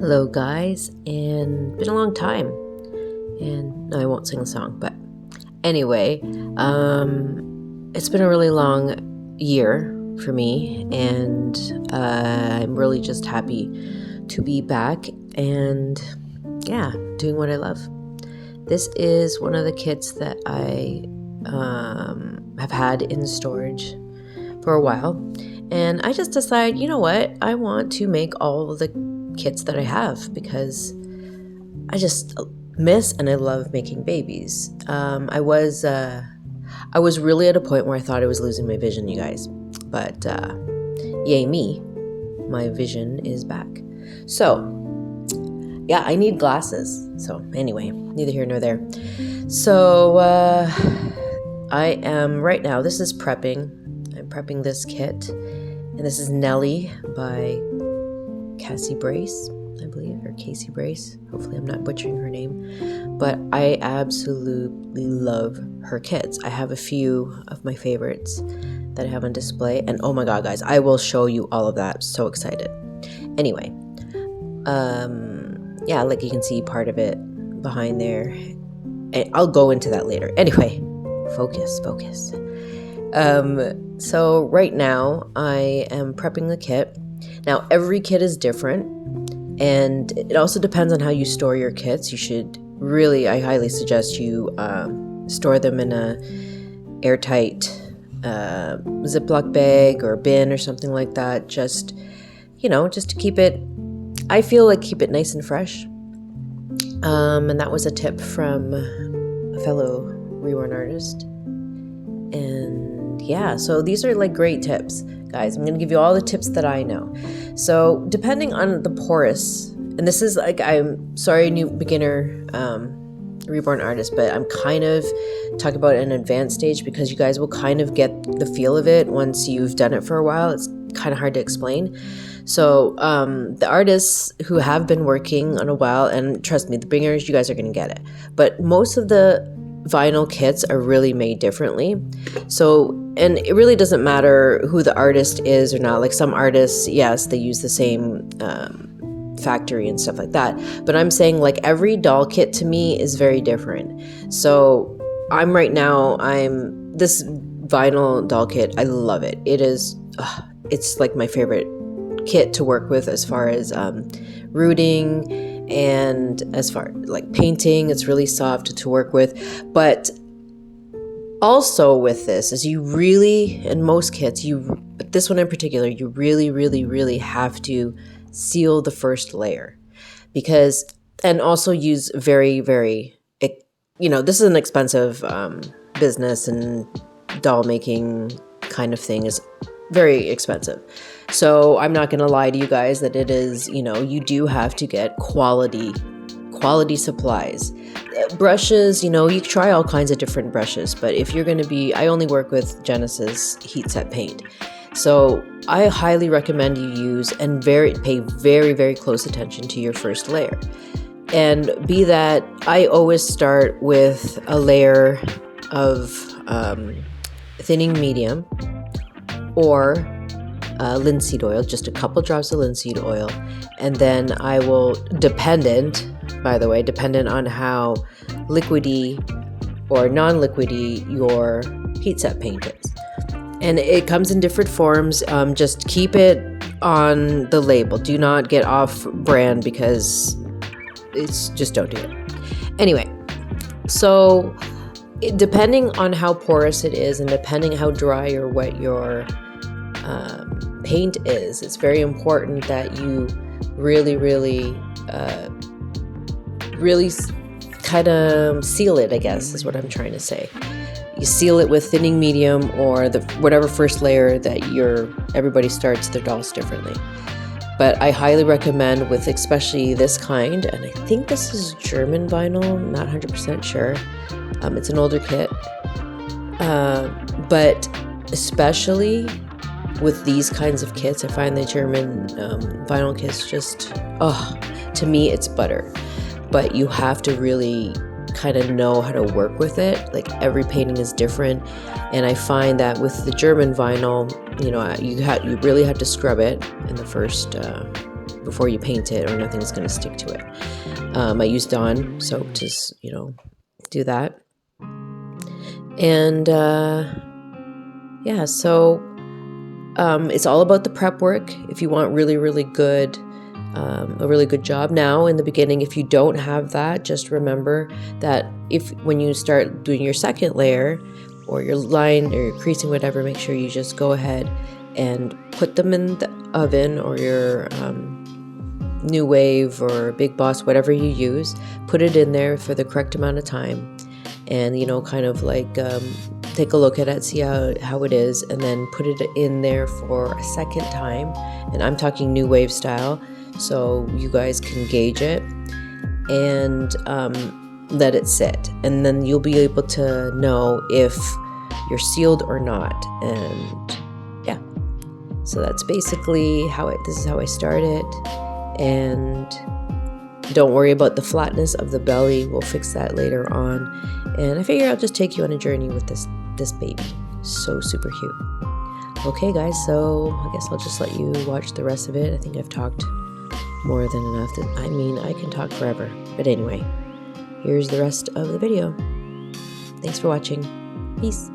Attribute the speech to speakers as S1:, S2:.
S1: Hello guys, and been a long time, and no, I won't sing the song, but anyway, it's been a really long year for me, and I'm really just happy to be back and doing what I love. This is one of the kits that I have had in storage for a while, and I just decided, you know what, I want to make all of the kits that I have because I just miss and I love making babies. I was really at a point where I thought I was losing my vision, you guys, but yay me, my vision is back. So yeah, I need glasses. So anyway, neither here nor there. So I am right now, this is prepping. I'm prepping this kit, and this is Nellie by Cassie Brace, I believe, or Cassie Brace. Hopefully I'm not butchering her name, but I absolutely love her kits. I have a few of my favorites that I have on display, and oh my god guys, I will show you all of that. So excited. Anyway, yeah, like you can see part of it behind there, and I'll go into that later. Anyway, focus. So right now I am prepping the kit. Now, every kit is different, and it also depends on how you store your kits. You should really, I highly suggest you store them in a airtight Ziploc bag or bin or something like that. Just to keep it, I feel like keep it nice and fresh. And that was a tip from a fellow Reborn artist. And yeah, so these are like great tips. Guys, I'm going to give you all the tips that I know. So depending on the porous, and this is like, I'm sorry, new beginner Reborn artist, but I'm kind of talking about an advanced stage because you guys will kind of get the feel of it once you've done it for a while. It's kind of hard to explain. So the artists who have been working on a while, and trust me, the beginners, you guys are going to get it. But most of the vinyl kits are really made differently. So, and it really doesn't matter who the artist is or not. Like some artists, yes, they use the same factory and stuff like that. But I'm saying like every doll kit to me is very different. So this vinyl doll kit, I love it. It is, it's like my favorite kit to work with as far as rooting, and as far like painting, it's really soft to work with. But also with this is you really, in most kits, but this one in particular, you really have to seal the first layer, because, and also use very, this is an expensive business, and doll making kind of thing is very expensive. So I'm not going to lie to you guys that it is, you do have to get quality supplies. Brushes, you try all kinds of different brushes, but if you're going to be, I only work with Genesis heat set paint. So I highly recommend you use and pay very close attention to your first layer. And be that, I always start with a layer of thinning medium or linseed oil, just a couple drops of linseed oil, and then I will, dependent on how liquidy or non-liquidy your heat set paint is. And it comes in different forms. Just keep it on the label. Do not get off brand, because just don't do it. Anyway, so depending on how porous it is and depending how dry or wet your paint is, it's very important that you really kind of seal it, I guess is what I'm trying to say. You seal it with thinning medium or whatever first layer that everybody starts their dolls differently. But I highly recommend with especially this kind, and I think this is German vinyl, not 100% sure. It's an older kit, but especially with these kinds of kits, I find the German vinyl kits just, to me it's butter. But you have to really kind of know how to work with it. Like every painting is different, and I find that with the German vinyl, you really have to scrub it in the first before you paint it, or nothing's going to stick to it. I use Dawn soap to, you know, do that. And yeah, so it's all about the prep work. If you want really, really good, a really good job now in the beginning, if you don't have that, just remember that when you start doing your second layer or your line or your creasing, whatever, make sure you just go ahead and put them in the oven or your New Wave or Big Boss, whatever you use. Put it in there for the correct amount of time, and, you know, kind of like take a look at it, see how it is, and then put it in there for a second time. And I'm talking New Wave style, so you guys can gauge it and let it sit, and then you'll be able to know if you're sealed or not. And yeah, so that's basically this is how I start it. And don't worry about the flatness of the belly, we'll fix that later on. And I figure I'll just take you on a journey with this baby. So super cute. Okay guys, so I guess I'll just let you watch the rest of it. I think I've talked more than enough. I mean, I can talk forever. But anyway, here's the rest of the video. Thanks for watching. Peace.